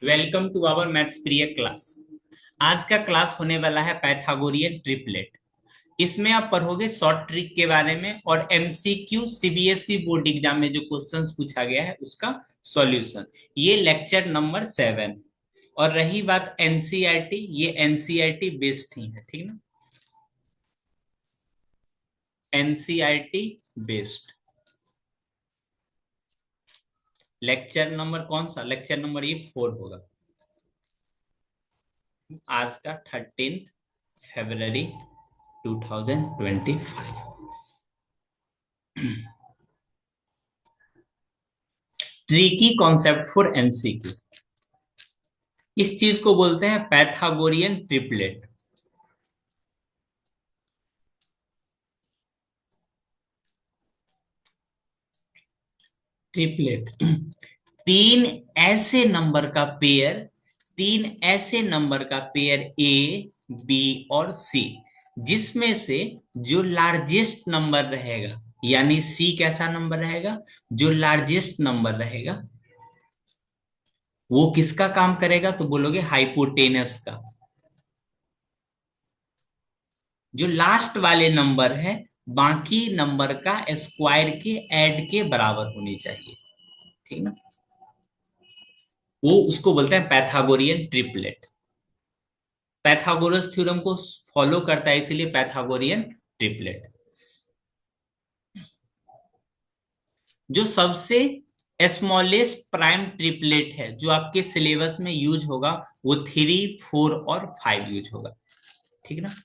Welcome to our maths प्रिय class. आज का क्लास होने वाला है पैथागोरियन ट्रिपलेट। इसमें आप पढ़ोगे शॉर्ट ट्रिक के बारे में और एमसीक्यू सीबीएसई बोर्ड एग्जाम में जो क्वेश्चंस पूछा गया है उसका सॉल्यूशन। ये लेक्चर नंबर 7। और रही बात एनसीईआरटी, ये एनसीईआरटी बेस्ड ही है, ठीक ना। NCERT based. लेक्चर नंबर कौन सा? लेक्चर नंबर ये 4 होगा। आज का 13 फरवरी 2025। Tricky concept for MCQ. इस चीज को बोलते हैं पैथागोरियन ट्रिपलेट। ट्रिपलेट तीन ऐसे नंबर का पेयर, तीन ऐसे नंबर का पेयर ए, बी और सी, जिसमें से जो लार्जेस्ट नंबर रहेगा, यानी सी कैसा नंबर रहेगा? जो लार्जेस्ट नंबर रहेगा वो किसका काम करेगा? तो बोलोगे हाइपोटेनस का। जो लास्ट वाले नंबर है बाकी नंबर का स्क्वायर के ऐड के बराबर होनी चाहिए, ठीक ना। वो उसको बोलते हैं पैथागोरियन ट्रिपलेट। पैथागोरस थ्योरम को फॉलो करता है, इसीलिए पैथागोरियन ट्रिपलेट। जो सबसे स्मॉलेस्ट प्राइम ट्रिपलेट है जो आपके सिलेबस में यूज होगा वो 3, 4 और 5 यूज होगा, ठीक ना।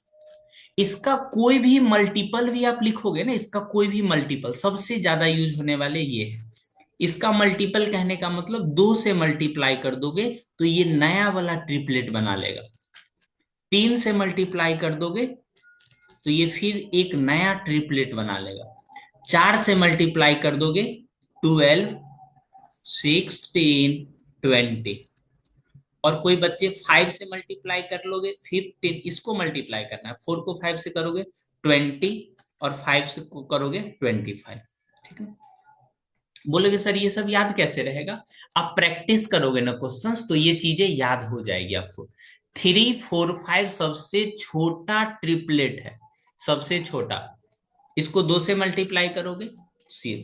इसका कोई भी मल्टीपल भी आप लिखोगे ना, इसका कोई भी मल्टीपल, सबसे ज्यादा यूज होने वाले ये है। इसका मल्टीपल कहने का मतलब 2 से मल्टीप्लाई कर दोगे तो ये नया वाला ट्रिपलेट बना लेगा। 3 से मल्टीप्लाई कर दोगे तो ये फिर एक नया ट्रिपलेट बना लेगा। 4 से मल्टीप्लाई कर दोगे 12, 16, 20। और कोई बच्चे 5 से मल्टीप्लाई कर लोगे 15, इसको मल्टीप्लाई करना है, 4 को 5 से करोगे 20 और 5 से करोगे 25, ठीक है। बोलोगे सर ये सब याद कैसे रहेगा? आप प्रैक्टिस करोगे ना क्वेश्चंस तो ये चीजें याद हो जाएगी आपको। 3, 4, 5 सबसे छोटा ट्रिपलेट है, सबसे छोटा। इसको 2 से मल्टीप्लाई करोगे सी,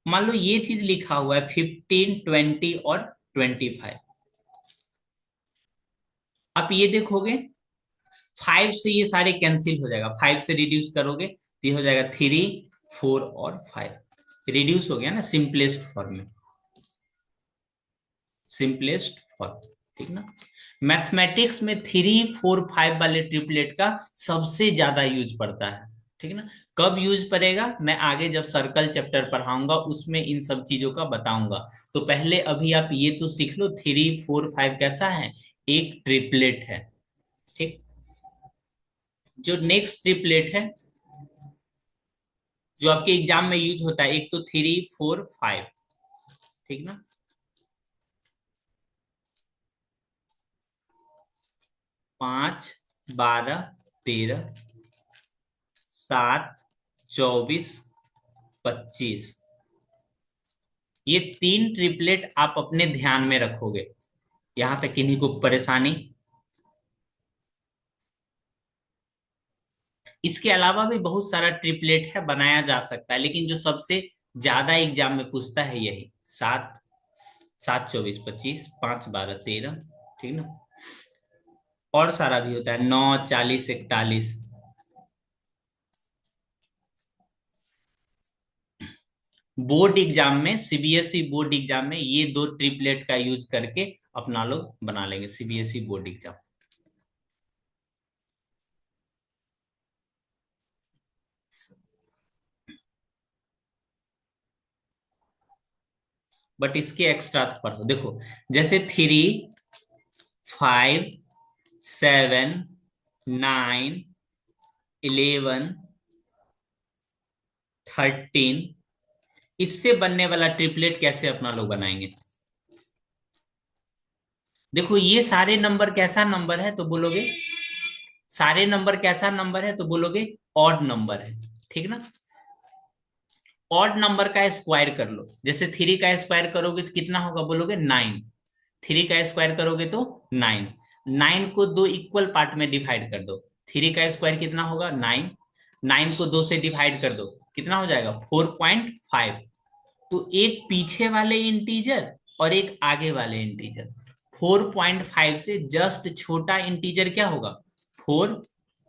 मान लो ये चीज लिखा हुआ है 15, 20 और 25। आप ये देखोगे 5 से ये सारे कैंसिल हो जाएगा, 5 से रिड्यूस करोगे तो ये हो जाएगा 3, 4 और 5। रिड्यूस हो गया ना सिंपलेस्ट फॉर्म में, सिंपलेस्ट फॉर्म, ठीक ना। मैथमेटिक्स में 3, 4, 5 वाले ट्रिपलेट का सबसे ज्यादा यूज पड़ता है, ठीक ना। कब यूज पड़ेगा मैं आगे जब सर्कल चैप्टर पढ़ाऊंगा उसमें इन सब चीजों का बताऊंगा। तो पहले अभी आप ये तो सीख लो 3, 4, 5 कैसा है, एक ट्रिपलेट है, ठीक। जो नेक्स्ट ट्रिपलेट है जो आपके एग्जाम में यूज होता है, एक तो 3, 4, 5, ठीक ना। 5, 12, 13, 7, 24, 25। ये तीन ट्रिपलेट आप अपने ध्यान में रखोगे। यहां तक किन्हीं को परेशानी? इसके अलावा भी बहुत सारा ट्रिपलेट है, बनाया जा सकता है, लेकिन जो सबसे ज्यादा एग्जाम में पूछता है यही 7, 7, 24, 25, 5, 12, 13, ठीक ना। और सारा भी होता है 9, 40, 41। बोर्ड एग्जाम में, सीबीएसई बोर्ड एग्जाम में ये दो ट्रिपलेट का यूज करके अपना लोग बना लेंगे सीबीएसई बोर्ड एग्जाम। बट इसके एक्स्ट्रा पढ़ो, देखो जैसे 3, 5, 7, 9, 11, 13, इससे बनने वाला ट्रिपलेट कैसे अपना लोग बनाएंगे? देखो ये सारे नंबर कैसा नंबर है तो बोलोगे, सारे नंबर कैसा नंबर है तो बोलोगे ऑड नंबर है, ठीक ना। ऑड नंबर का स्क्वायर कर लो, जैसे 3 का स्क्वायर करोगे तो कितना होगा बोलोगे 9। 3 का स्क्वायर करोगे तो 9। 9 को दो इक्वल पार्ट में डिवाइड कर दो। 3 का स्क्वायर कितना होगा? 9। 9 को 2 से डिवाइड कर दो, कितना हो जाएगा? 4.5। तो एक पीछे वाले इंटीजर और एक आगे वाले इंटीजर। 4.5 से जस्ट छोटा इंटीजर क्या होगा? 4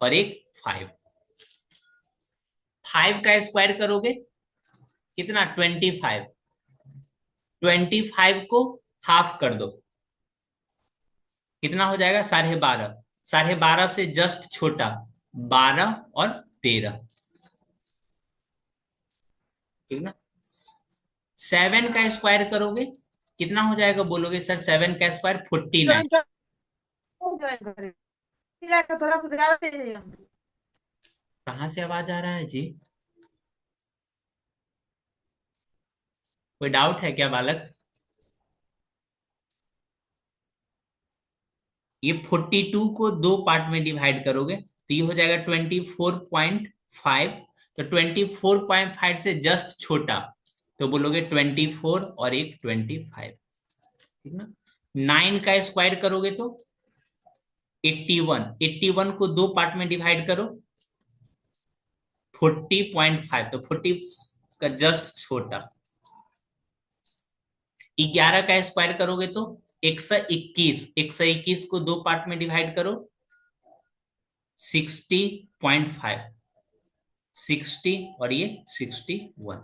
और एक 5। 5 का स्क्वायर करोगे कितना? 25। 25 को हाफ कर दो, कितना हो जाएगा? 12.5। 12.5 से जस्ट छोटा 12 और 13। ठीक ना? 7 का स्क्वायर करोगे कितना हो जाएगा? बोलोगे सर 7 का स्क्वायर 49। थोड़ा सा ज्यादा तेज है। कहाँ से आवाज आ रहा है जी? कोई डाउट है क्या बालक? ये 42 को दो पार्ट में डिवाइड करोगे तो ये हो जाएगा 24.5। तो 24.5 से जस्ट छोटा तो बोलोगे 24 और एक 25। ठीक ना? 9 का स्क्वायर करोगे तो 81। 81 को दो पार्ट में डिवाइड करो, 40.5 तो 40 का जस्ट छोटा। 11 का स्क्वायर करोगे तो 121। 121 को दो पार्ट में डिवाइड करो, 60.5। 60 और ये 61।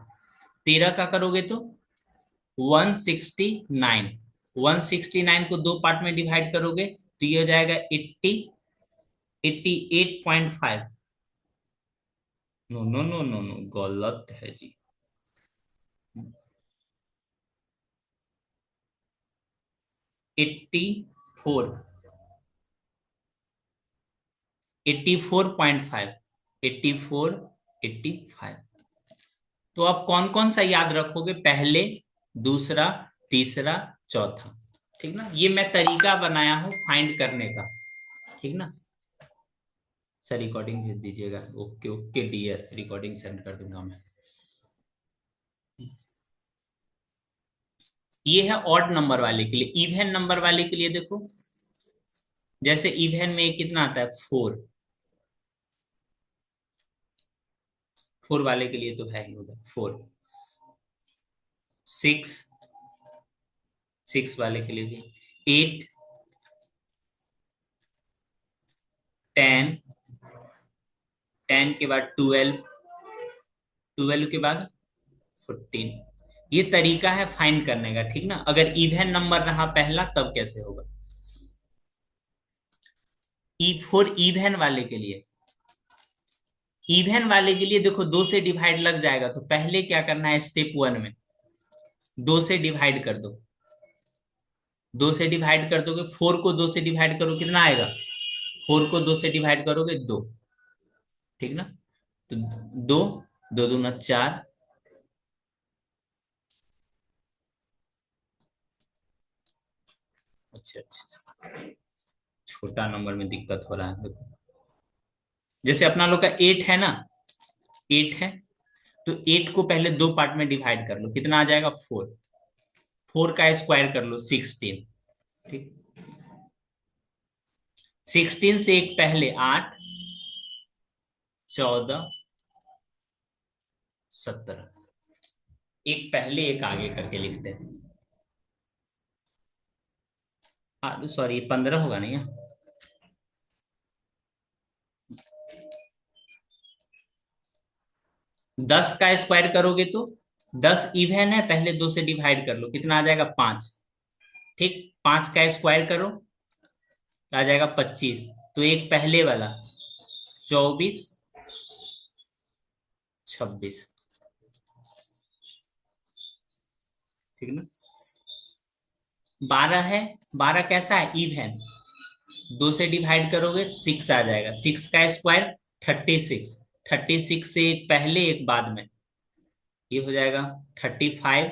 13 का करोगे तो 169। 169 को दो पार्ट में डिवाइड करोगे तो ये हो जाएगा 80। 88.5। No no no no no, गलत है जी। 84। 84.5। 84। 85। तो आप कौन कौन सा याद रखोगे? पहले, दूसरा, तीसरा, चौथा। ठीक ना? ये मैं तरीका बनाया हूं फाइंड करने का। ठीक ना? सर रिकॉर्डिंग भेज दीजिएगा। Okay okay dear, recording send कर दूंगा मैं। ये है ऑड नंबर वाले के लिए। इवन नंबर वाले के लिए देखो, जैसे इवन में कितना आता है? 4। 4 वाले के लिए तो है ही उधर 4। 6। 6 वाले के लिए भी 8। 10। 10 के बाद 12। 12 के बाद 14। ये तरीका है फाइंड करने का। ठीक ना? अगर इवन नंबर रहा पहला तब कैसे होगा? फॉर इवन वाले के लिए, इवन वाले के लिए देखो 2 से डिवाइड लग जाएगा तो पहले क्या करना है? स्टेप 1 में 2 से डिवाइड कर दो। 2 से डिवाइड कर दोगे, 4 को 2 से डिवाइड करो कितना आएगा? 4 को 2 से डिवाइड करोगे 2। ठीक ना? तो 2, 2 दूना 4। अच्छा अच्छा, छोटा नंबर में दिक्कत हो रहा है देखो। जैसे अपना लोग का 8 है ना, 8 है तो 8 को पहले दो पार्ट में डिवाइड कर लो, कितना आ जाएगा? 4। 4 का स्क्वायर कर लो 16। ठीक। 16 से एक पहले 8, 14, 17। एक पहले एक आगे करके लिखते हैं। हाँ सॉरी, 15 होगा नहीं? 10 का स्क्वायर करोगे तो 10 इवन है, पहले 2 से डिवाइड कर लो, कितना आ जाएगा? 5। ठीक। 5 का स्क्वायर करो तो आ जाएगा 25। तो एक पहले वाला 24, 26। ठीक ना? 12 है। 12 कैसा है? इवन। 2 से डिवाइड करोगे 6 आ जाएगा। 6 का स्क्वायर 36। 36 से एक पहले एक बाद में, ये हो जाएगा 35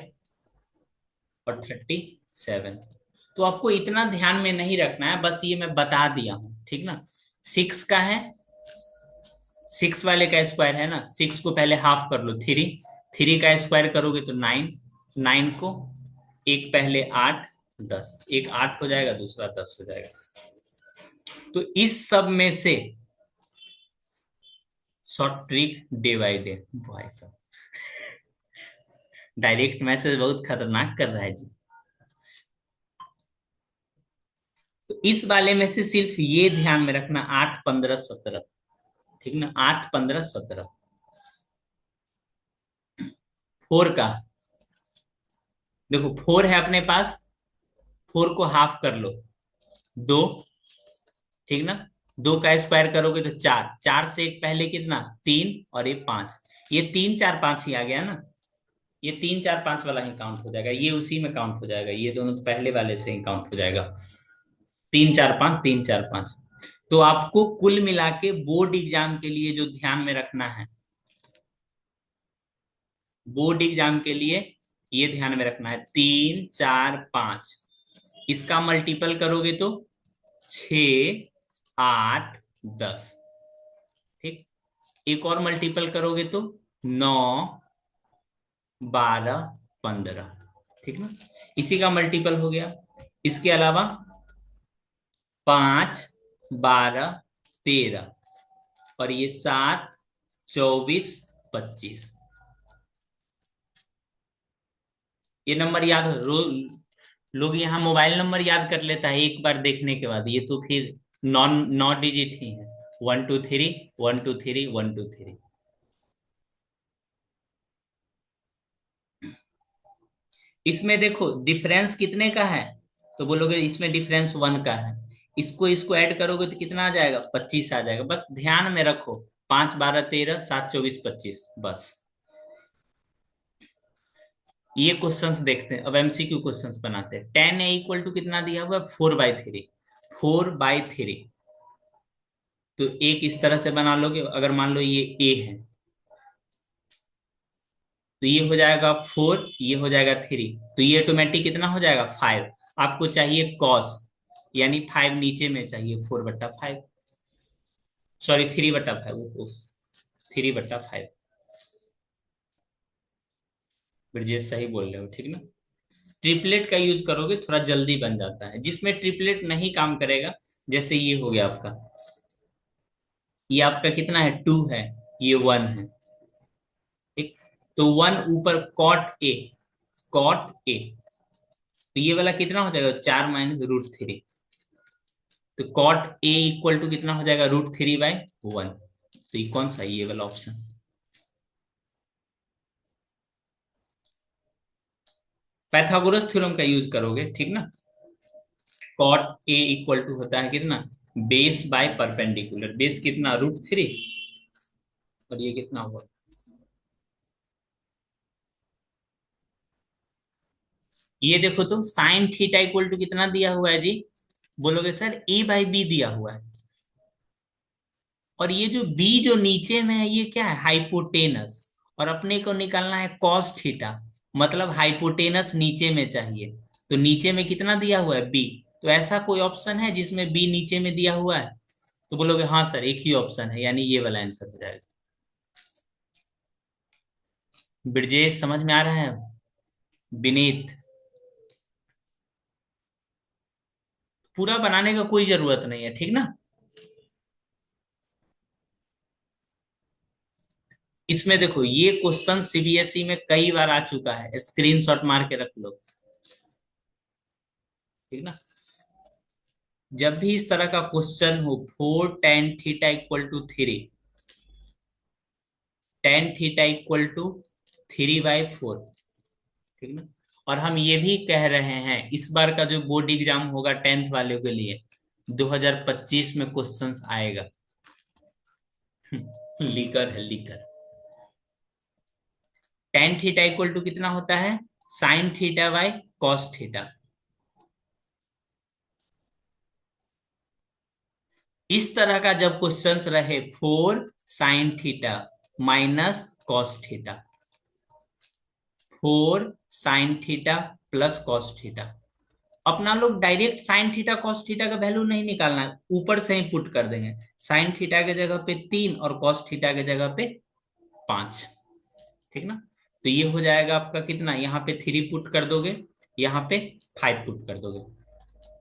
और 37। तो आपको इतना ध्यान में नहीं रखना है, बस ये मैं बता दिया हूं। ठीक ना? 6 का है, 6 वाले का स्क्वायर है ना, 6 को पहले हाफ कर लो 3। 3 का स्क्वायर करोगे तो 9। 9 को एक पहले 8, 10, एक 8 हो जाएगा, दूसरा 10 हो जाएगा। तो इस सब में से शॉर्ट ट्रिक डिवाइडेड, भाई साहब डायरेक्ट मैसेज बहुत खतरनाक कर रहा है जी। तो इस वाले में से सिर्फ ये ध्यान में रखना, 8 15 17, ठीक ना, 8 15 17। फोर का देखो, फोर है अपने पास, फोर को हाफ कर लो, दो, ठीक ना। दो का स्क्वायर करोगे तो चार, चार से एक पहले कितना, तीन, और ये पांच, ये तीन चार पांच ही आ गया ना, ये तीन चार पांच वाला ही काउंट हो जाएगा, ये उसी में काउंट हो जाएगा, ये दोनों तो पहले वाले से ही काउंट हो जाएगा। तीन चार पांच, तीन चार पांच। तो आपको कुल मिला के बोर्ड एग्जाम के लिए जो ध्यान में रखना है, बोर्ड एग्जाम के लिए ये ध्यान में रखना है, तीन चार पांच, इसका मल्टीपल करोगे तो 6 8 10, ठीक। एक और मल्टीपल करोगे तो 9 12 15, ठीक ना, इसी का मल्टीपल हो गया। इसके अलावा 5 12 13, और ये 7 24 25, ये नंबर याद हो लोग यहाँ मोबाइल नंबर याद कर लेता है एक बार देखने के बाद, ये तो फिर नॉन 9 डिजिट ही है, 1 2 3 1 2 3 1 2 3। इसमें देखो डिफरेंस कितने का है, तो बोलोगे इसमें डिफरेंस 1 का है, इसको इसको ऐड करोगे तो कितना आ जाएगा, 25 आ जाएगा। बस ध्यान में रखो, 5 12 13 7 24 25, बस। ये क्वेश्चंस देखते हैं, अब एमसीक्यू क्वेश्चंस बनाते हैं। 10 a = कितना दिया हुआ है, 4/3, 4/3। तो एक इस तरह से बना लोगे, अगर मान लो ये ए है, तो ये हो जाएगा 4, ये हो जाएगा 3, तो ये ऑटोमेटिक कितना हो जाएगा, 5। आपको चाहिए कॉस, यानी 5 नीचे में चाहिए, 4/5, सॉरी 3/5, 3/5। ब्रजेश सही बोल रहे हो, ठीक ना। ट्रिपलेट का यूज करोगे थोड़ा जल्दी बन जाता है, जिसमें ट्रिपलेट नहीं काम करेगा, जैसे ये हो गया आपका, ये आपका कितना है, 2 है, ये 1 है, ठीक। तो 1 ऊपर कॉट ए, तो ये वाला कितना हो जाएगा, 4 - √3, तो कॉट ए = कितना हो जाएगा, √3/1। तो ये कौन सा, ये वाला ऑप्शन। पाइथागोरस थ्योरम का यूज करोगे, ठीक ना। कॉट ए होता है कितना, बेस बाय परपेंडिकुलर, बेस कितना, √3, और ये कितना हुआ, ये देखो तो साइन थीटा कितना दिया हुआ है जी, बोलोगे सर a/b दिया हुआ है, और ये जो b जो नीचे में है ये क्या है, हाइपोटेनस, और अपने को निकालना है कॉस थीटा, मतलब हाइपोटेनस नीचे में चाहिए, तो नीचे में कितना दिया हुआ है, b। तो ऐसा कोई ऑप्शन है जिसमें b नीचे में दिया हुआ है, तो बोलोगे हाँ सर एक ही ऑप्शन है, यानी ये वाला आंसर हो जाएगा। ब्रजेश समझ में आ रहा है, विनीत, पूरा बनाने का कोई जरूरत नहीं है, ठीक ना। इसमें देखो ये क्वेश्चन सीबीएसई में कई बार आ चुका है, स्क्रीनशॉट मार के रख लो, ठीक ना। जब भी इस तरह का क्वेश्चन हो, 4 tan θ = 3, tan θ = 3/4, ठीक ना। और हम ये भी कह रहे हैं, इस बार का जो बोर्ड एग्जाम होगा 10th वाले के लिए, 2025 में क्वेश्चंस आएगा। लीकर है, लीकर। tan θ = कितना होता है, sin θ/cos θ। इस तरह का जब क्वेश्चंस रहे, 4 sin θ - cos θ, 4 sin θ + cos θ, अपना लोग डायरेक्ट sin θ cos θ का वैल्यू नहीं निकालना, ऊपर से ही पुट कर देंगे, sin θ के जगह पे 3 और cos θ के जगह पे 5, ठीक ना। तो ये हो जाएगा आपका कितना, यहाँ पे 3 पुट कर दोगे, यहाँ पे 5 पुट कर दोगे,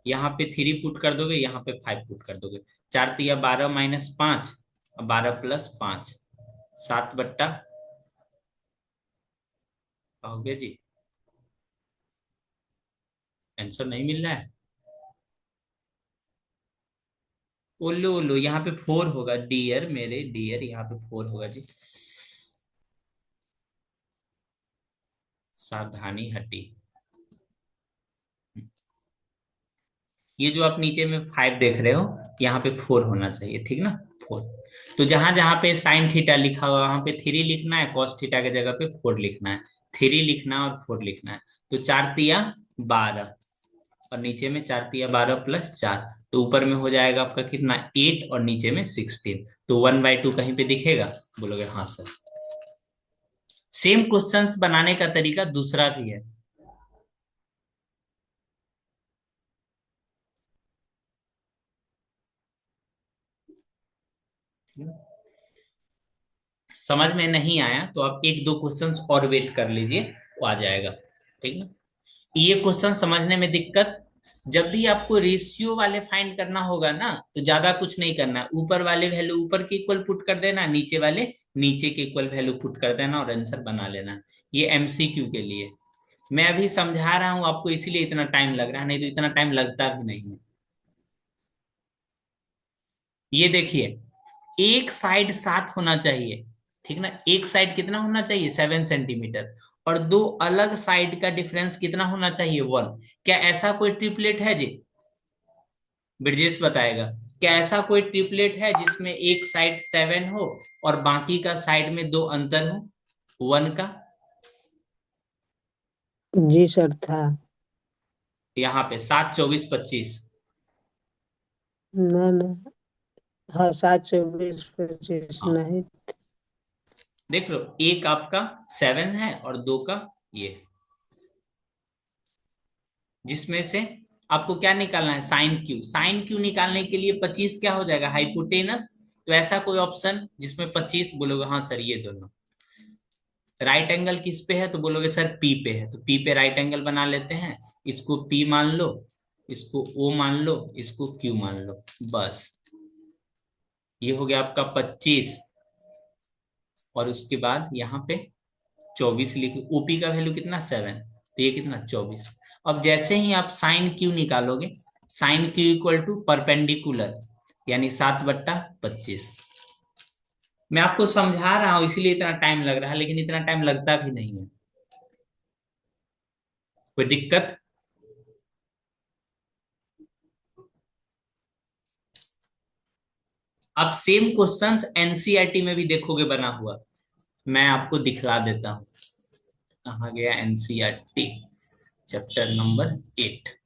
यहाँ पे 3 पुट कर दोगे, यहाँ पे 5 पुट कर दोगे। 4 तिया 12 माइनस 5, 12 प्लस 5, 7 बट्टा, हो गया जी। आंसर नहीं मिल रहा है। उल्लू उल्लू, यहाँ पे 4 होगा डियर, मेरे डियर, यहाँ पे 4 होगा जी। सावधानी हटी। ये जो आप नीचे में 5 देख रहे हो, यहाँ पे 4 होना चाहिए, ठीक ना। 4। तो जहां जहां पे साइन थीटा लिखा हुआ वहां पे 3 लिखना है, कॉस थीटा की जगह पे 4 लिखना है। 3 लिखना है और 4 लिखना है। तो 4 तिया 12, और नीचे में 4 तिया 12 प्लस 4, तो ऊपर में हो जाएगा आपका कितना 8, और नीचे में 16। तो 1/2 कहीं पे दिखेगा? बोलोगे हाँ सर। सेम क्वेश्चंस बनाने का तरीका दूसरा भी है। समझ में नहीं आया तो आप एक दो क्वेश्चंस और वेट कर लीजिए, वो आ जाएगा, ठीक ना। ये क्वेश्चन समझने में दिक्कत, जब भी आपको रेशियो वाले फाइंड करना होगा ना, तो ज्यादा कुछ नहीं करना, ऊपर वाले वैल्यू ऊपर के इक्वल पुट कर देना, नीचे वाले नीचे के इक्वल वैल्यू पुट कर देना और आंसर बना लेना। ये एमसीक्यू के लिए मैं अभी समझा रहा हूं आपको, इसीलिए इतना टाइम लग रहा है, नहीं तो इतना टाइम लगता भी नहीं है। ये देखिए, एक साइड 7 होना चाहिए, ठीक ना। एक साइड कितना होना चाहिए? 7 सेंटीमीटर। और दो अलग साइड का डिफरेंस कितना होना चाहिए? 1। क्या ऐसा कोई ट्रिपलेट है जी? ब्रिजेश बताएगा। क्या ऐसा कोई ट्रिपलेट है जिसमें एक साइड 7 हो और बाकी का साइड में दो अंतर हो 1 का? जी सर था। यहाँ पे 7, 24, 25। ना ना, हाँ 7 24 25 हाँ, नहीं। देख लो, एक आपका 7 है और दो का ये, जिसमें से आपको क्या निकालना है? Sign Q. साइन क्यू निकालने के लिए 25 क्या हो जाएगा? हाइपोटेनस। तो ऐसा कोई ऑप्शन जिसमें 25, बोलोगे हाँ सर ये दोनों। राइट एंगल किस पे है? तो बोलोगे सर पी पे है, तो पी पे राइट एंगल बना लेते हैं। इसको पी मान लो, इसको ओ मान लो, इसको क्यू मान लो, बस। ये हो गया आपका 25, और उसके बाद यहाँ पे 24 लिखो। ओपी का वैल्यू कितना? 7, तो ये कितना? 24। अब जैसे ही आप साइन क्यू निकालोगे, sine Q equal to perpendicular, यानी 7/25। मैं आपको समझा रहा हूं इसीलिए इतना टाइम लग रहा है, लेकिन इतना टाइम लगता भी नहीं है। कोई दिक्कत? आप सेम क्वेश्चंस एनसीईआरटी में भी देखोगे बना हुआ, मैं आपको दिखला देता हूँ। कहाँ गया एनसीईआरटी? Chapter number 8।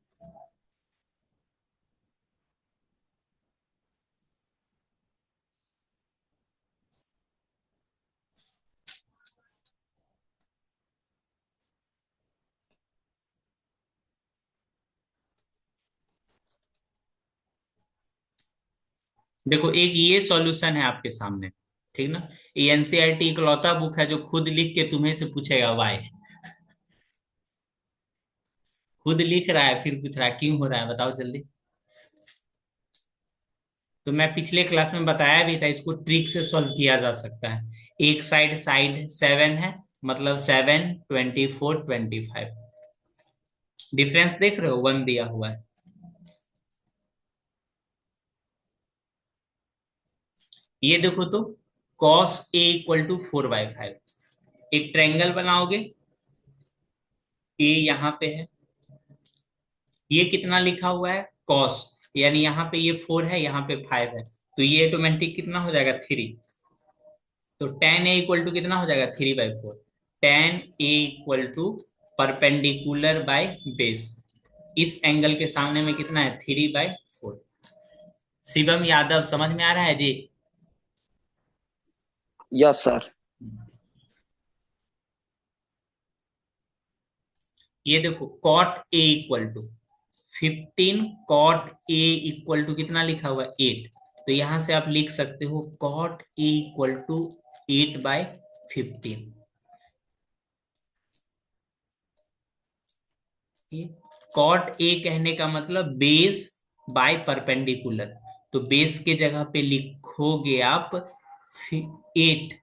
देखो, एक ये सॉल्यूशन है आपके सामने, ठीक ना। ये एनसीईआरटी इकलौता बुक है जो खुद लिख के तुम्हें से पूछेगा वाई। खुद लिख रहा है फिर पूछ रहा है क्यों हो रहा है, बताओ जल्दी। तो मैं पिछले क्लास में बताया भी था, इसको ट्रिक से सॉल्व किया जा सकता है। एक साइड साइड 7 है, मतलब 7, 24, 25। डिफरेंस देख रहे हो? 1 दिया हुआ है। ये देखो तो, cos a इक्वल टू 4/5। एक ट्रायंगल बनाओगे, a यहाँ पे है, ये कितना लिखा हुआ है? cos, यानी यहाँ पे ये 4 है, यहाँ पे 5 है, तो ये ऑटोमेटिक कितना हो जाएगा? 3। तो tan a इक्वल टू कितना हो जाएगा? 3/4। tan a equal to perpendicular by base, इस एंगल के सामने में कितना है? 3/4। शिवम यादव समझ में आ रहा है जी? Yes sir. ये देखो, cot a equal to 15, cot a equal to कितना लिखा हुआ? 8। तो यहां से आप लिख सकते हो cot a equal to 8/15। Cot A कहने का मतलब बेस बाय परपेंडिकुलर, तो बेस के जगह पे लिखोगे आप 8,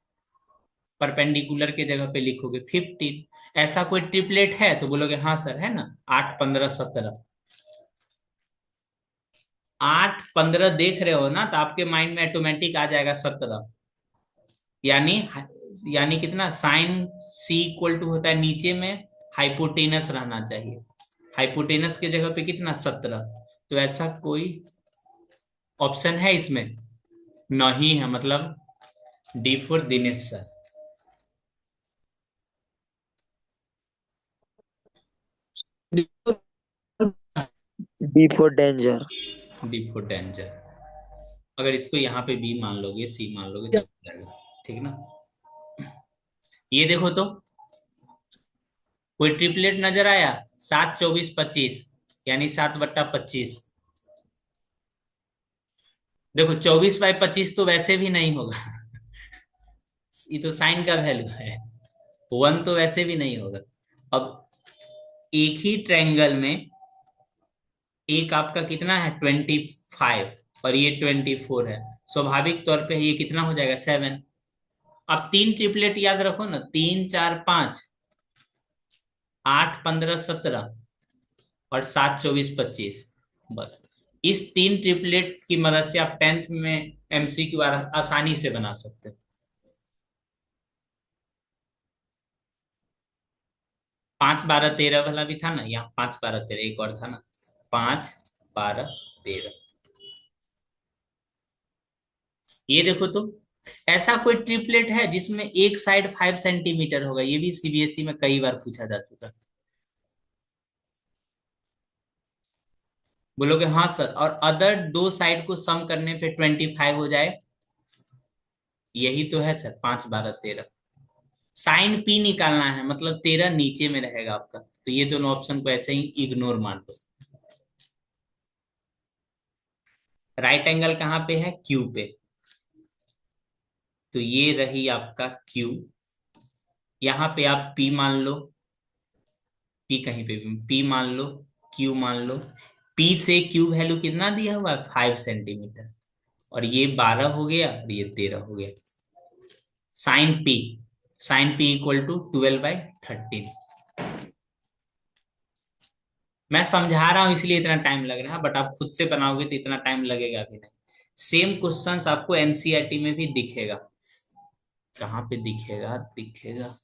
परपेंडिकुलर के जगह पे लिखोगे 15। ऐसा कोई ट्रिपलेट है तो बोलोगे हाँ सर है ना, 8 15 17। 8 15 देख रहे हो ना, तो आपके माइंड में ऑटोमेटिक आ जाएगा 17। यानी यानी कितना, साइन सी इक्वल टू होता है नीचे में हाइपोटेनस रहना चाहिए, हाइपोटेनस के जगह पे कितना 17। तो ऐसा कोई ऑप्शन है इसमें नहीं है, मतलब D for Dinesh sir. B for danger. D for danger. अगर इसको यहाँ पे बी मान लोगे, सी मान लोगे तब हो जाएगा, ठीक ना। ये देखो तो, कोई ट्रिपलेट नजर आया, 7 24 25, यानी 7/25। देखो 24/25 तो वैसे भी नहीं होगा ये तो साइन का वैल्यू है, 1 तो वैसे भी नहीं होगा। अब एक ही ट्रायंगल में एक आपका कितना है 25 और ये 24 है, स्वाभाविक तौर पे ये कितना हो जाएगा 7। अब तीन ट्रिपलेट याद रखो ना, 3 4 5, 8 15 17 और 7 24 25। बस इस तीन ट्रिपलेट की मदद से आप 10th में एमसीक्यू आसानी से बना सकते हो। 5 12 13 वाला भी था ना, यहाँ 5 12 13 एक और था ना, 5 12 13। ये देखो तो, ऐसा कोई ट्रिपलेट है जिसमें एक साइड 5 सेंटीमीटर होगा, ये भी सीबीएसई में कई बार पूछा जा चुका है। बोलोगे हाँ सर, और अदर दो साइड को सम करने पे 25 हो जाए, यही तो है सर 5 12 13। साइन पी निकालना है, मतलब 13 नीचे में रहेगा आपका, तो ये दोनों ऑप्शन को ऐसे ही इग्नोर मान लो। राइट एंगल कहाँ पे है, क्यू पे, तो ये रही आपका क्यू। यहां पे आप पी मान लो, पी कहीं पे भी पी मान लो, क्यू मान लो। पी से क्यू वैल्यू कितना दिया हुआ है 5 सेंटीमीटर, और ये 12 हो गया और ये 13 हो गया। Sine P, sine P equal to 12/13। मैं समझा रहा हूं इसलिए इतना टाइम लग रहा है, बट आप खुद से बनाओगे तो इतना टाइम लगेगा भी नहीं। सेम क्वेश्चंस आपको एनसीईआरटी में भी दिखेगा। कहाँ पे दिखेगा, दिखेगा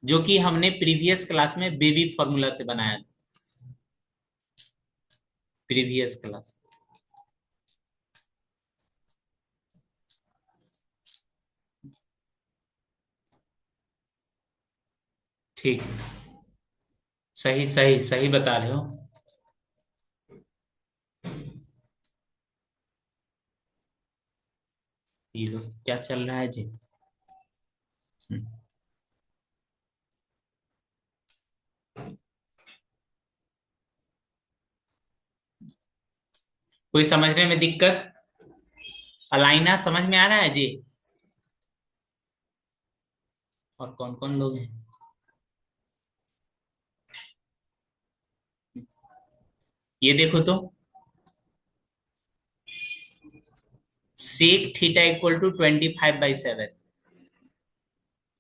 जो कि हमने प्रीवियस क्लास में बेबी फॉर्मूला से बनाया था, प्रीवियस क्लास। ठीक, सही सही सही बता रहे हो। ये लो, क्या चल रहा है जी। हम्म, कोई समझने में दिक्कत, अलाइना समझ में आ रहा है जी। और कौन कौन लोग हैं, ये देखो तो, सेक थीटा इक्वल टू 25/7।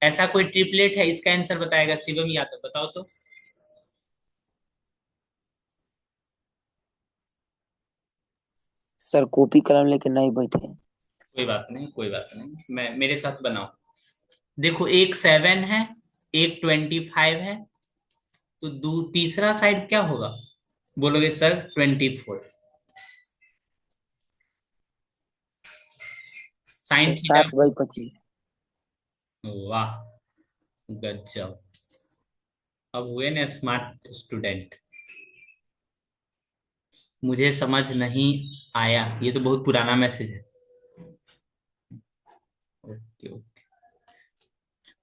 ऐसा कोई ट्रिपलेट है, इसका आंसर बताएगा शिवम यादव, बताओ तो। सर कॉपी कलम लेके नहीं बैठे हैं। कोई बात नहीं, कोई बात नहीं, मैं मेरे साथ बनाओ। देखो एक 7 है, एक 25 है, तो तीसरा साइड क्या होगा, बोलोगे सर 24। साइन तो थीटा, 7/25। वाह गजब, अब हुए ना स्मार्ट स्टूडेंट। मुझे समझ नहीं आया, ये तो बहुत पुराना मैसेज है। ओके ओके,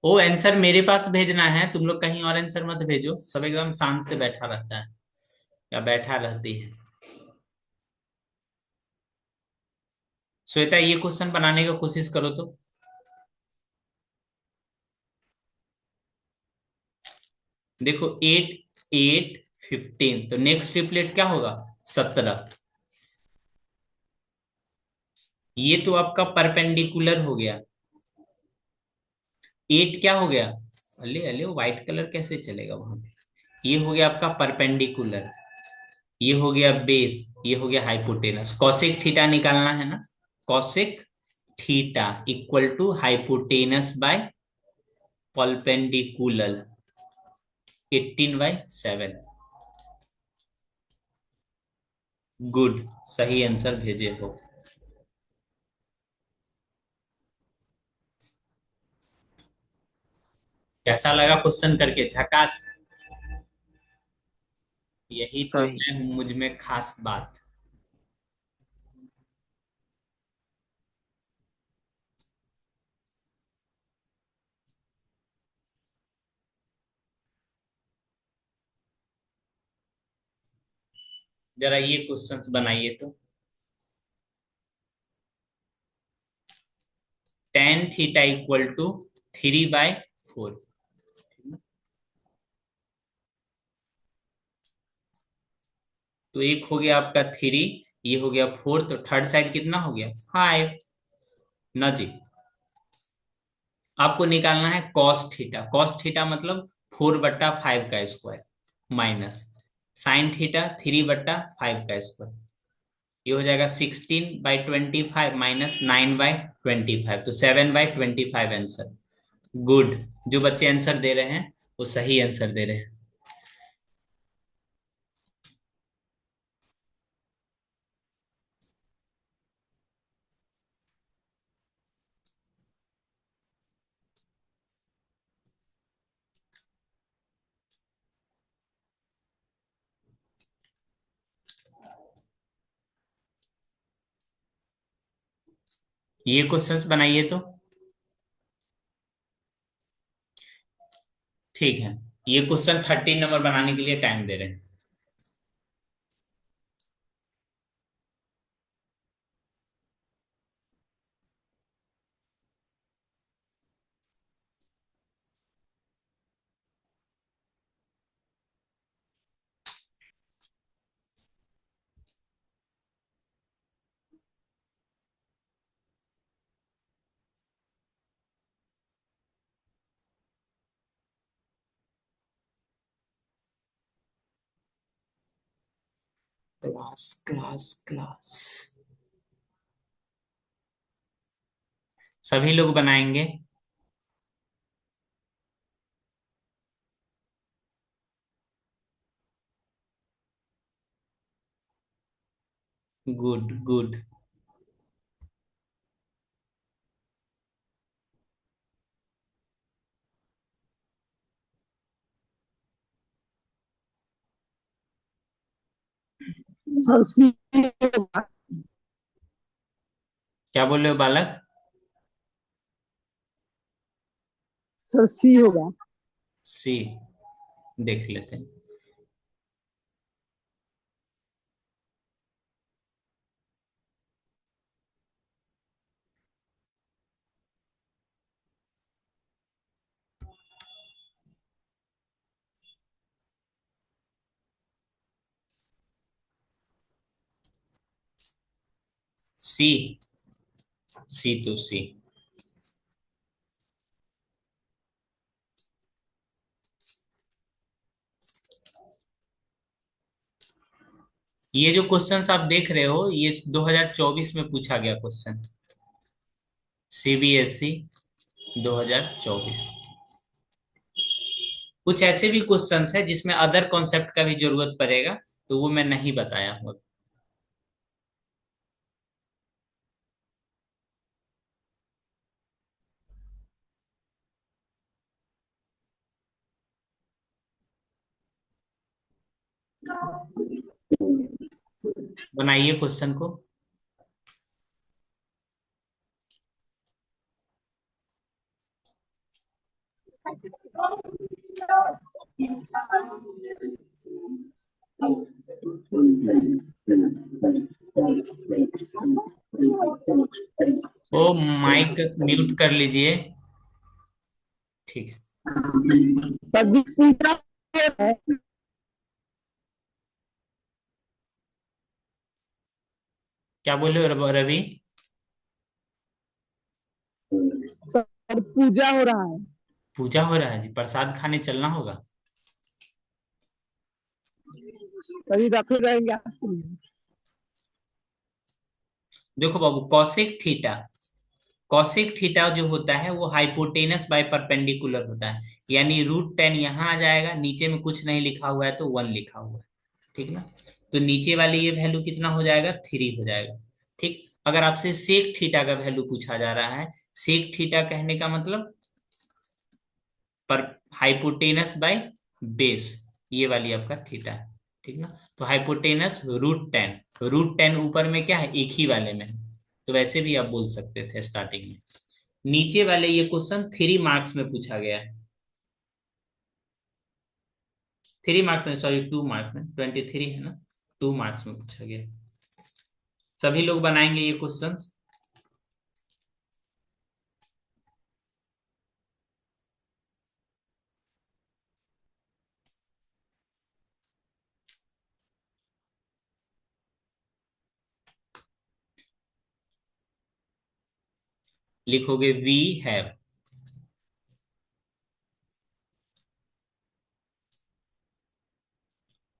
वो आंसर मेरे पास भेजना है, तुम लोग कहीं और आंसर मत भेजो, सब एकदम शांत से बैठा रहता है या बैठा रहती है। श्वेता ये क्वेश्चन बनाने का कोशिश करो तो। देखो 8 8 15, तो नेक्स्ट ट्रिपलेट क्या होगा? 17। ये तो आपका परपेंडिकुलर हो गया। 8 क्या हो गया? अले अले, व्हाइट कलर कैसे चलेगा वहां पे? ये हो गया आपका परपेंडिकुलर, ये हो गया बेस, ये हो गया हाइपोटेनस। कॉसेक थीटा निकालना है ना? Cosec theta equal to hypotenuse by perpendicular, 18/7। Good, सही आंसर भेजे हो। कैसा लगा क्वेश्चन करके? झकास। यही तो सही। है मुझ में खास बात। जरा ये क्वेश्चंस बनाइए तो। Tan theta equal to 3/4। तो एक हो गया आपका 3, ये हो गया 4, तो थर्ड साइड कितना हो गया? 5 ना जी। आपको निकालना है कॉस थीटा। कॉस थीटा मतलब 4/5 का स्क्वायर माइनस साइन थीटा 3/5 का स्क्वायर। ये हो जाएगा 16/25 माइनस 9/25, तो 7/25 आंसर। गुड। जो बच्चे आंसर दे रहे हैं वो सही आंसर दे रहे हैं। ये क्वेश्चंस बनाइए तो। ठीक है, ये क्वेश्चन 13 नंबर बनाने के लिए टाइम दे रहे हैं। Class class class. सभी लोग बनाएंगे? Good good. सर सी होगा। क्या बोल रहे हो बालक? सर सी होगा। सी। देख लेते हैं। सी। सी टू सी। ये जो क्वेश्चंस आप देख रहे हो ये 2024 में पूछा गया क्वेश्चन। सीबीएसई 2024। कुछ ऐसे भी क्वेश्चंस है जिसमें अदर कॉन्सेप्ट का भी जरूरत पड़ेगा, तो वो मैं नहीं बताया हूँ। बनाइए क्वेश्चन को। ओ, माइक म्यूट कर लीजिए। ठीक है। सर बी सी का है। क्या बोले रवि? सर पूजा हो रहा है। पूजा हो रहा है जी, प्रसाद खाने चलना होगा। तभी रखे रहेंगे आपके लिए। देखो बाबू, कॉसेक थीटा जो होता है वो हाइपोटेनस बाय परपेंडिकुलर होता है। यानी √10 यहाँ आ जाएगा, नीचे में कुछ नहीं लिखा हुआ है तो 1 लिखा हुआ है। ठीक ना? तो नीचे वाले ये वैल्यू कितना हो जाएगा? 3 हो जाएगा। ठीक। अगर आपसे सेक थीटा का वैल्यू पूछा जा रहा है, सेक थीटा कहने का मतलब पर हाइपोटेनस बाय बेस, ये वाली आपका थीटा है। ठीक ना? तो हाइपोटेनस √10 ऊपर में क्या है? एक ही वाले में है। तो वैसे भी आप बोल सकते थे स्टार्टिंग में। नीचे वाले ये क्वेश्चन 3 मार्क्स में पूछा गया है। 3 मार्क्स में, सॉरी 2 मार्क्स में, 23 है ना, 2 मार्क्स में पूछा गया है। सभी लोग बनाएंगे ये क्वेश्चंस। लिखोगे we have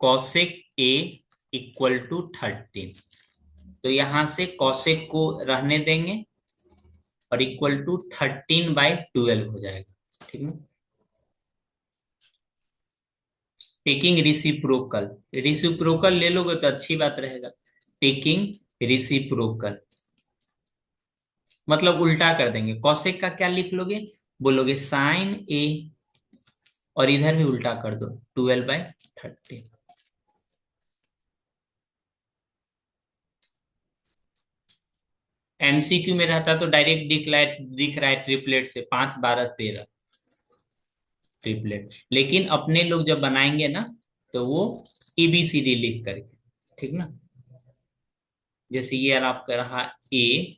cosec A equal to 13। तो यहां से कॉसेक को रहने देंगे और इक्वल टू 13/12 हो जाएगा। ठीक है? टेकिंग रिसिप्रोकल, रिसिप्रोकल ले लोगे तो अच्छी बात रहेगा। टेकिंग रिसिप्रोकल मतलब उल्टा कर देंगे। कॉसेक का क्या लिख लोगे? बोलोगे साइन ए, और इधर भी उल्टा कर दो, 12/13। एमसीक्यू में रहता तो डायरेक्ट दिख रहा है ट्रिपलेट से 5 12 13 ट्रिपलेट। लेकिन अपने लोग जब बनाएंगे ना तो वो ABCD लिख करके। ठीक ना? जैसे ये आपका रहा A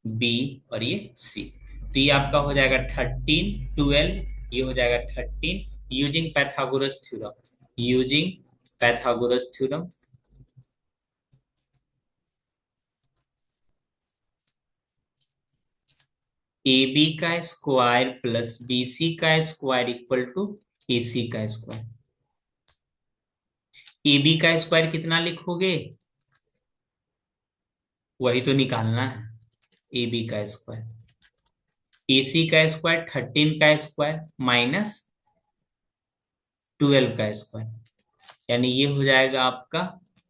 B और ये C, तो ये आपका हो जाएगा 13 12, ये हो जाएगा 13 using Pythagoras theorem. Using Pythagoras theorem AB का स्क्वायर प्लस BC का स्क्वायर इक्वल टू AC का स्क्वायर। AB का स्क्वायर कितना लिखोगे? वही तो निकालना है, AB का स्क्वायर। AC का स्क्वायर 13 का स्क्वायर माइनस 12 का स्क्वायर, यानी ये हो जाएगा आपका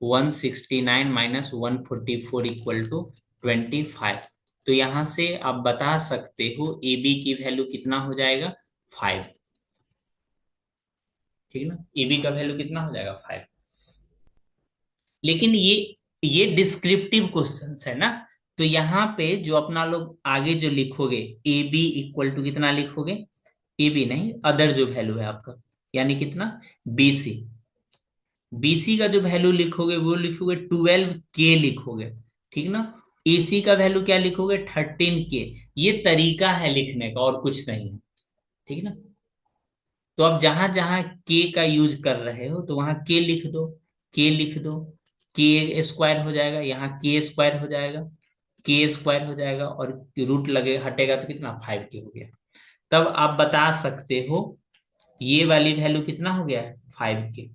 169 माइनस 144 इक्वल टू 25। तो यहां से आप बता सकते हो AB की वैल्यू कितना हो जाएगा? 5। ठीक है ना? AB का वैल्यू कितना हो जाएगा? 5। लेकिन ये डिस्क्रिप्टिव क्वेश्चंस है ना, तो यहाँ पे जो अपना लोग आगे जो लिखोगे AB इक्वल टू कितना लिखोगे? AB नहीं, अदर जो वैल्यू है आपका, यानी कितना? BC। BC का जो वैल्यू लिखोगे वो लिखोगे 12K लिखोगे। ठीक ना? AC का वैल्यू क्या लिखोगे? 13K। ये तरीका है लिखने का और कुछ नहीं है। ठीक ना? तो अब जहां जहां के का यूज कर रहे हो तो वहां के लिख दो, के लिख दो। के स्क्वायर हो जाएगा, यहाँ के स्क्वायर हो जाएगा, के स्क्वायर हो जाएगा, और रूट लगे हटेगा तो कितना? 5K हो गया। तब आप बता सकते हो ये वाली वैल्यू कितना हो गया है? 5K।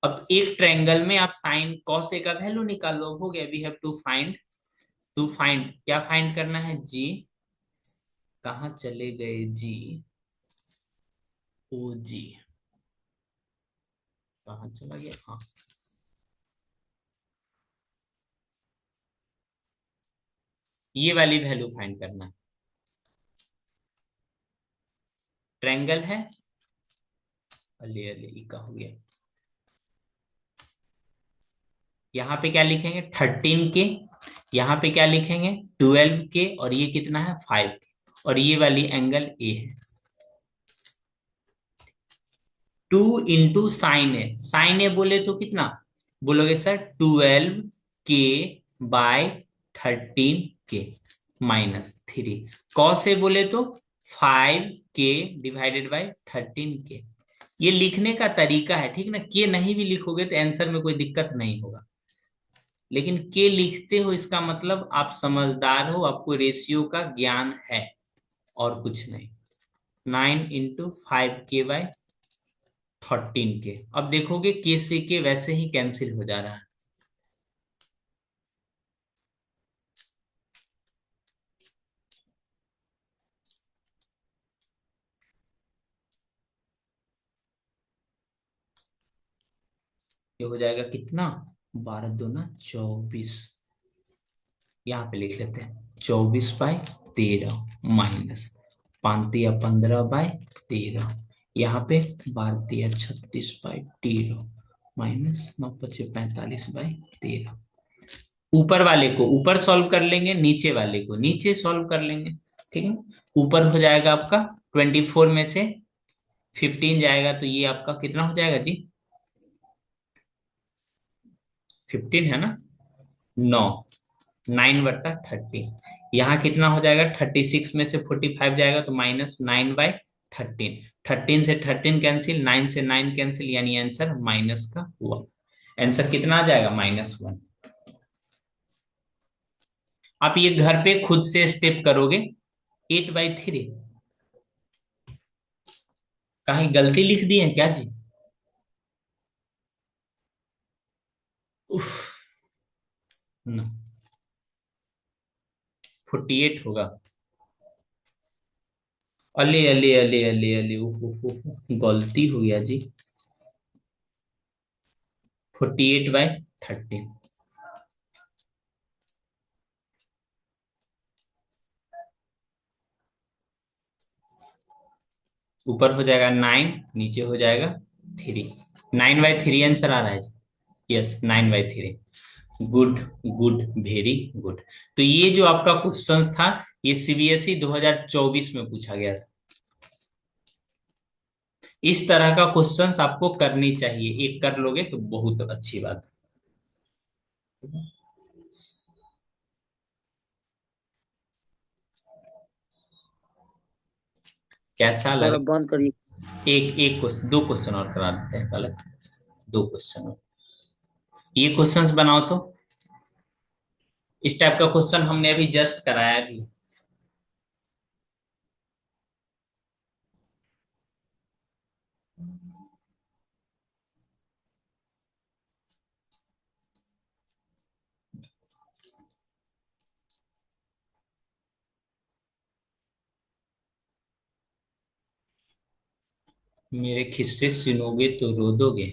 अब एक ट्रायंगल में आप साइन कॉस ए का वैल्यू निकाल लो, हो गया। वी हैव टू फाइंड क्या फाइंड करना है? जी। कहाँ चले गए जी? ओ जी, कहाँ चला गया? हाँ, ये वाली वैल्यू फाइंड करना है। ट्रायंगल है, अले अले ई का हो गया। यहाँ पे क्या लिखेंगे? 13K। यहाँ पे क्या लिखेंगे? 12K। और ये कितना है? 5K। और ये वाली एंगल ए है। 2 इंटू साइन ए बोले तो कितना बोलोगे sir? 12K/13K minus 3। Cos A बोले तो 5K डिवाइडेड बाई 13K। ये लिखने का तरीका है, ठीक ना। के नहीं भी लिखोगे तो आंसर में कोई दिक्कत नहीं होगा, लेकिन के लिखते हो इसका मतलब आप समझदार हो, आपको रेशियो का ज्ञान है, और कुछ नहीं। 9 × 5 k/13 के। अब देखोगे के से के वैसे ही कैंसिल हो जा रहा है। ये हो जाएगा कितना, 12×2 = 24। यहाँ पे लिख लेते हैं 24/13 माइनस 5×15/13। यहाँ पे 12×36/13 माइनस 9×5 = 45/13। ऊपर वाले को ऊपर सॉल्व कर लेंगे, नीचे वाले को नीचे सॉल्व कर लेंगे, ठीक है। ऊपर हो जाएगा आपका 24 में से 15 जाएगा तो ये आपका कितना हो जाएगा जी, 15 है ना, 9, 9/13। यहाँ कितना हो जाएगा, 36 में से 45 जाएगा तो -9/13। 13 से 13 कैंसिल, 9 से 9 कैंसिल, यानी आंसर -1। आंसर कितना आ जाएगा, -1। आप ये घर पे खुद से स्टेप करोगे। 8/3 कहीं गलती लिख दी है क्या जी? उफ, ना 48 होगा। अले अले अले अले अले, गलती हो गया जी। 48/13। ऊपर हो जाएगा 9, नीचे हो जाएगा 3। 9/3 आंसर आ रहा है जी। Yes, 9/3। Good, good, very good. तो ये जो आपका क्वेश्चंस था, ये सीबीएसई 2024 में पूछा गया था। इस तरह का क्वेश्चंस आपको करनी चाहिए, एक कर लोगे तो बहुत अच्छी बात है। कैसा सर लगा? अब बंद करिए। एक एक क्वेश्चन, दो क्वेश्चन और करा देते हैं पहले। दो क्वेश्चन और, ये क्वेश्चंस बनाओ तो। इस टाइप का क्वेश्चन हमने अभी जस्ट कराया भी। 'मेरे किस्से सुनोगे तो रो दोगे'।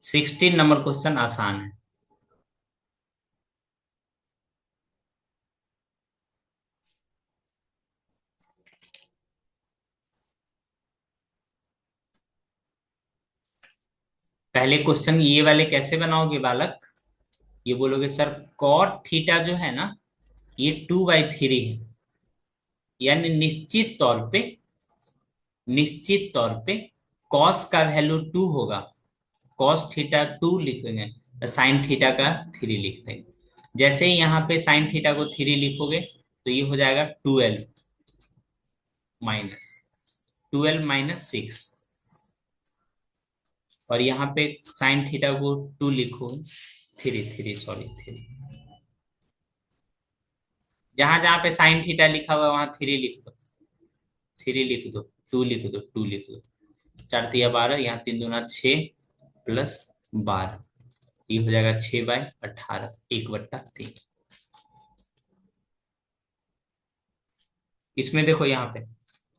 सिक्सटीन नंबर क्वेश्चन आसान है। पहले क्वेश्चन ये वाले कैसे बनाओगे बालक? ये बोलोगे सर कॉट थीटा जो है ना, ये 2/3 है, यानी निश्चित तौर पे कॉस का वैल्यू 2 होगा। कॉस थीटा 2 लिखेंगे तो साइन थीटा का 3 लिख देंगे। जैसे ही यहाँ पे साइन थीटा को 3 लिखोगे तो ये हो जाएगा 12 - 6, और यहाँ पे साइन थीटा को 2 लिखो, 3 सॉरी 3। जहां जहां पे साइन थीटा लिखा हुआ वहां 3 लिख दो, 3 लिख दो, 2 लिख दो, 2 लिख दो। 4×3 = 12, यहाँ 3×2 = 6 +12, ये हो जाएगा 6/18, 1/3। इसमें देखो यहाँ पे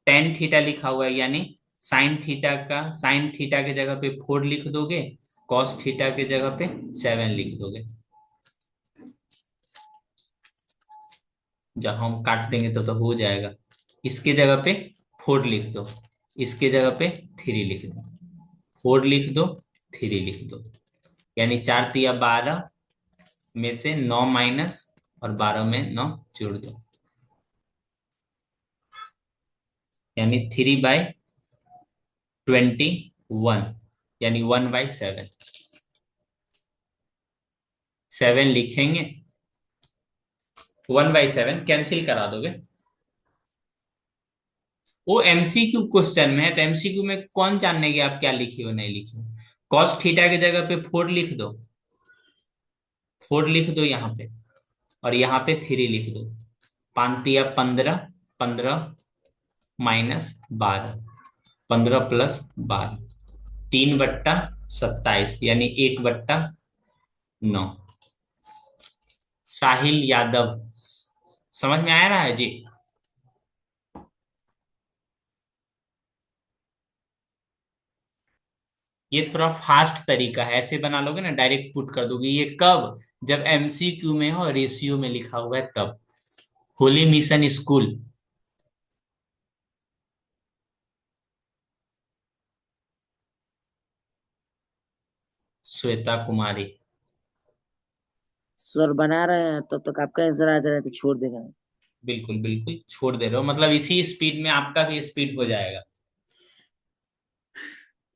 टेन थीटा लिखा हुआ है, यानी साइन थीटा के जगह पे 4 लिख दोगे, कॉस थीटा के जगह पे 7 लिख दोगे। जब हम काट देंगे तो हो जाएगा। इसके जगह पे 4 लिख दो, इसके जगह पे 3 लिख दो, 4 लिख दो, 3 लिख दो, यानी 4×3 = 12 में से 9 माइनस और 12 में 9 जोड़ दो। यानी 3/21, यानी 1/7। 7 लिखेंगे, 1/7 कैंसिल करा दोगे। वो एमसीक्यू क्वेश्चन में है, तो एमसीक्यू में कौन जानने की आप क्या लिखी हो नहीं लिखी हो। कॉस थीटा की जगह पे 4 लिख दो, 4 लिख दो यहाँ पे, और यहाँ पे 3 लिख दो। 5 या 15, 15 - 12, 15 + 12, 3/27, यानी 1/9। साहिल यादव, समझ में आया रहा है जी। ये थोड़ा फास्ट तरीका है, ऐसे बना लोगे ना, डायरेक्ट पुट कर दोगे। ये कब, जब एमसीक्यू में हो, रेशियो में लिखा हुआ है तब। Holy Mission School. Shweta Kumari. Sir बना रहे हैं तब तक आपका आंसर आ जा रहा है तो छोड़ दे रहे हैं। बिल्कुल बिल्कुल छोड़ दे रहे हो, मतलब इसी स्पीड में आपका भी स्पीड हो जाएगा।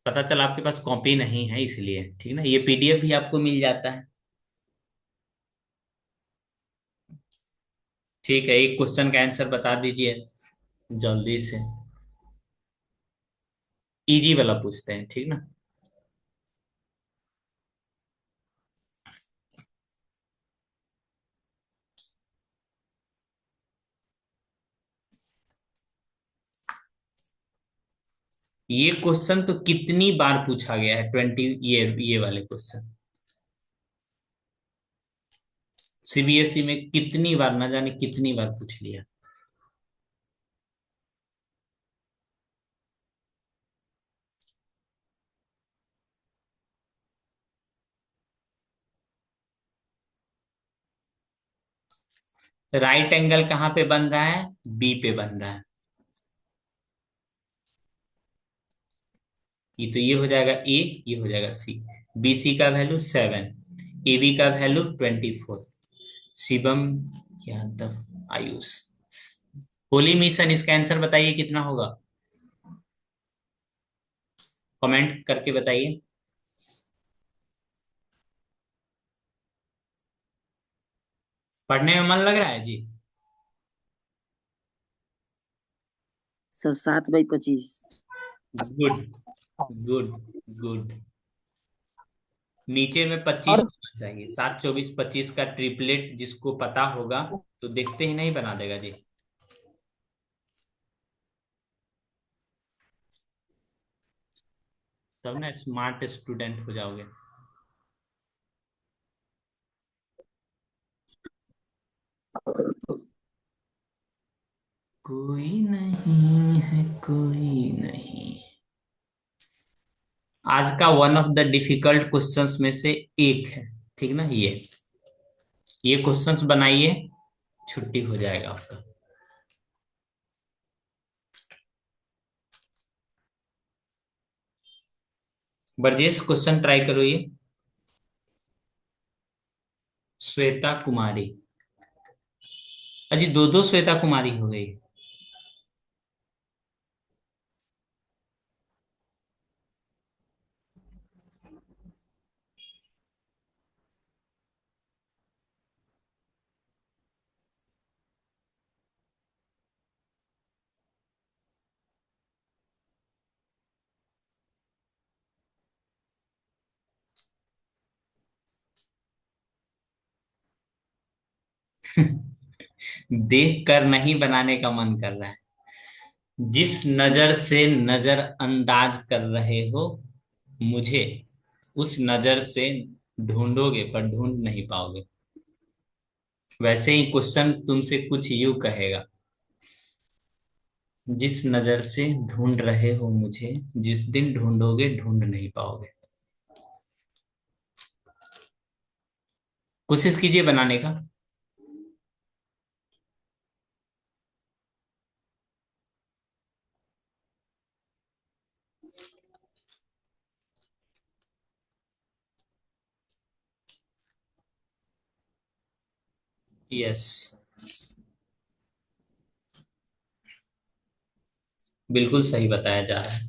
पता चला आपके पास कॉपी नहीं है इसलिए, ठीक ना। ये पीडीएफ भी आपको मिल जाता है। ठीक है, एक क्वेश्चन का आंसर बता दीजिए जल्दी से। इजी वाला पूछते हैं, ठीक ना। ये क्वेश्चन तो कितनी बार पूछा गया है, 20, ये वाले क्वेश्चन सीबीएसई में कितनी बार, ना जाने कितनी बार पूछ लिया। राइट एंगल कहाँ पे बन रहा है, बी पे बन रहा है। ये हो जाएगा ए, ये हो जाएगा सी। BC का वैल्यू 7, AB का वैल्यू 24। शिवम यादव आयुष। होली मिशन, इसका आंसर बताइए कितना होगा, कमेंट करके बताइए। पढ़ने में मन लग रहा है जी। सर 7/25। Good good good. नीचे में 25 और होना चाहिए, 7, 24, 25 का ट्रिपलेट जिसको पता होगा तो देखते ही नहीं बना देगा जी। तब ना स्मार्ट स्टूडेंट हो जाओगे। कोई नहीं है, कोई नहीं। आज का one of the difficult questions में से एक है, ठीक ना। ये क्वेश्चंस बनाइए, छुट्टी हो जाएगा आपका। बरजेश क्वेश्चन ट्राई करो ये। श्वेता कुमारी, अजी दो दो श्वेता कुमारी हो गई। देख कर नहीं बनाने का मन कर रहा है। जिस नजर से नजर अंदाज कर रहे हो मुझे, उस नजर से ढूंढोगे पर ढूंढ नहीं पाओगे। वैसे ही क्वेश्चन तुमसे कुछ यूं कहेगा। जिस नजर से ढूंढ रहे हो मुझे, जिस दिन ढूंढोगे ढूंढ नहीं पाओगे। कोशिश कीजिए बनाने का। यस। बिल्कुल सही बताया जा रहा है।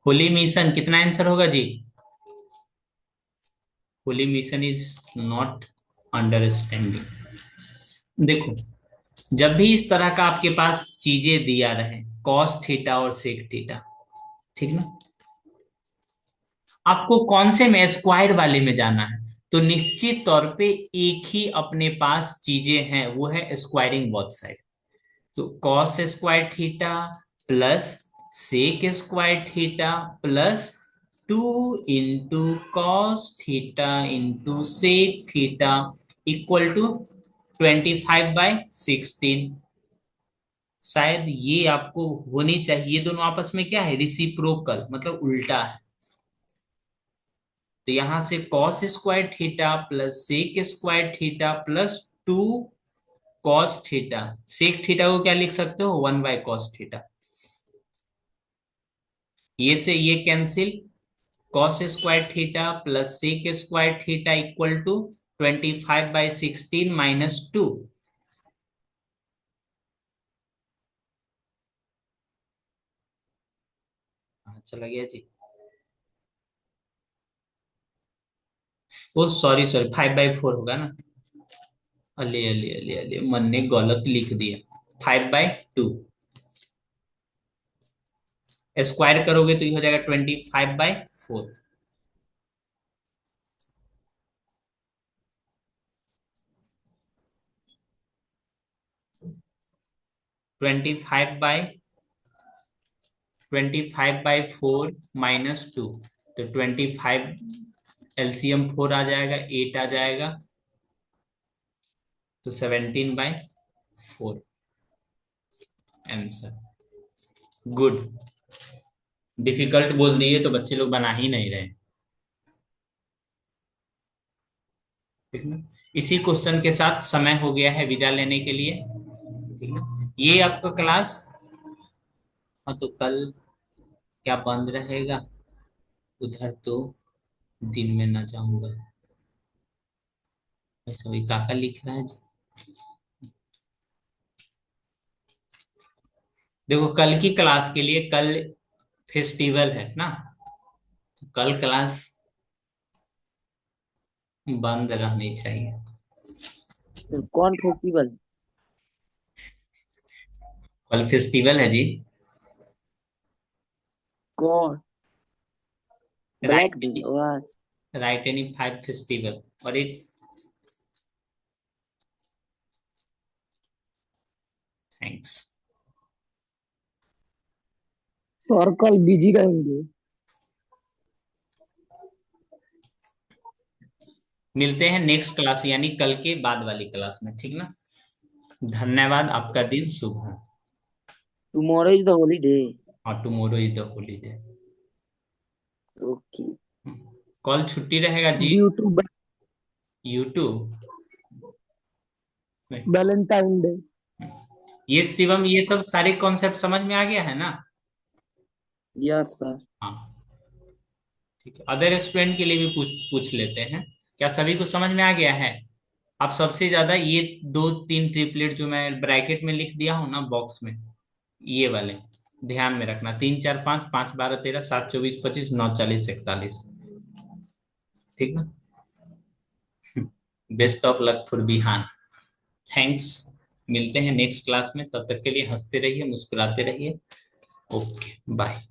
होली मिशन कितना आंसर होगा जी? Holy Mission is not understanding. देखो, जब भी इस तरह का आपके पास चीजें दिया रहे, कॉस थीटा और सेक थीटा, ठीक ना, आपको कौन से में, स्क्वायर वाले में जाना है, तो निश्चित तौर पे एक ही अपने पास चीजें हैं, वो है स्क्वायरिंग बोथ साइड। तो cos square theta plus sec square theta plus 2 cos theta into sec theta equal to 25/16। शायद ये आपको होनी चाहिए, दोनों आपस में क्या है, रिसिप्रोकल, मतलब उल्टा है। तो यहां से cos square theta plus sec square theta plus 2 cos theta, sec theta को क्या लिख सकते हो, 1/कॉस थीटा। ये से ये cancel, cos square theta plus sec square theta equal to 25/16 - 2। चला गया जी। ओ सॉरी सॉरी, 5/4 होगा ना। अले अले अले अले, मन ने गलत लिख दिया। 5/2 स्क्वायर करोगे तो ये हो जाएगा 25/4। 25/4 -2, तो 25, एलसीएम 4 आ जाएगा, 8 आ जाएगा, तो 17/4 आंसर। गुड। डिफिकल्ट बोल दिए तो बच्चे लोग बना ही नहीं रहे, ठीक ना। इसी क्वेश्चन के साथ समय हो गया है विदा लेने के लिए, ठीक ना। ये आपका क्लास, हाँ तो कल क्या बंद रहेगा? उधर तो दिन में ना जाऊंगा। ऐसा वही काका लिख रहा है जी। देखो, कल की क्लास के लिए, कल फेस्टिवल है ना, तो कल क्लास बंद रहनी चाहिए। सर कौन फेस्टिवल? कल फेस्टिवल है जी। कौन? Black day? राइट, वाह। Right any 5 festival. और एक, थैंक्स। सर कल बिजी रहेंगे। मिलते हैं नेक्स्ट क्लास, यानी कल के बाद वाली क्लास में, ठीक ना। धन्यवाद, आपका दिन शुभ हो। Tomorrow is the holiday. और tomorrow is the holiday. Okay. कल छुट्टी रहेगा जी। Due to YouTube. Valentine Day. ये शिवम, ये सब सारे कॉन्सेप्ट समझ में आ गया है ना? Yes sir. हाँ, ठीक है। अदर स्टूडेंट के लिए भी पूछ पूछ लेते हैं, क्या सभी को समझ में आ गया है? आप सबसे ज्यादा ये 2 3 ट्रिपलेट जो मैं ब्रैकेट में लिख दिया हूं ना बॉक्स में, ये वाले ध्यान में रखना, 3 4 5, 5 12 13, 7 24 25, 9 40 41, ठीक ना। Best of luck for Bihan. Thanks. मिलते हैं नेक्स्ट क्लास में, तब तक के लिए हंसते रहिए, मुस्कुराते रहिए। Okay, bye.